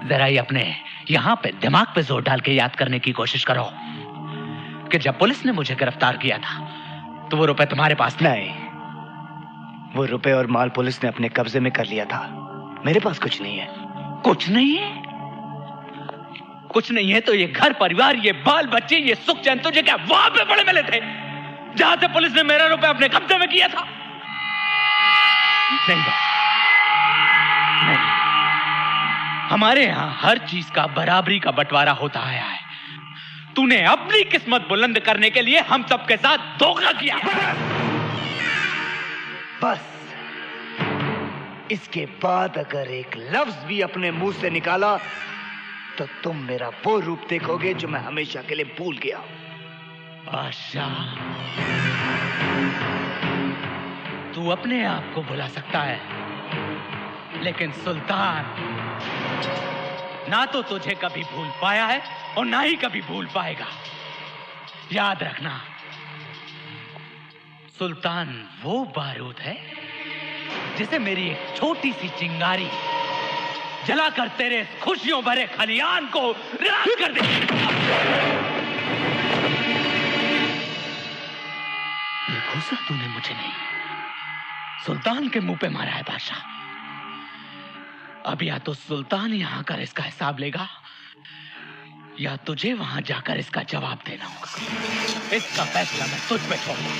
जरा ये अपने यहाँ पे दिमाग पे जोर डाल के याद करने की कोशिश करो कि जब पुलिस ने मुझे गिरफ्तार किया था तो वो रुपए तुम्हारे पास नहीं, वो रुपए और माल पुलिस ने अपने कब्जे में कर लिया था। मेरे पास कुछ नहीं है। कुछ नहीं है? कुछ नहीं है तो ये घर परिवार, ये बाल बच्चे, ये सुख चैन तुझे क्या वहां पे पड़े मिले थे जहां से पुलिस ने मेरा रुपए अपने कब्जे में किया था? नहीं बॉस, नहीं। हमारे यहां हर चीज का बराबरी का बंटवारा होता आया है। तूने अपनी किस्मत बुलंद करने के लिए हम सबके साथ धोखा किया। बस इसके बाद अगर एक लफ्ज भी अपने मुंह से निकाला तो तुम मेरा वो रूप देखोगे जो मैं हमेशा के लिए भूल गया। अच्छा, तू अपने आप को भुला सकता है, लेकिन सुल्तान ना तो तुझे कभी भूल पाया है और ना ही कभी भूल पाएगा। याद रखना, सुल्तान वो बारूद है जिसे मेरी एक छोटी सी चिंगारी जलाकर तेरे खुशियों भरे खलियान को राख कर दे। ये गुस्सा तूने मुझे नहीं, सुल्तान के मुंह पे मारा है बादशाह। अब या तो सुल्तान यहां कर इसका हिसाब लेगा या तुझे वहां जाकर इसका जवाब देना होगा। इसका फैसला मैं तुझ पे छोड़ूंगा।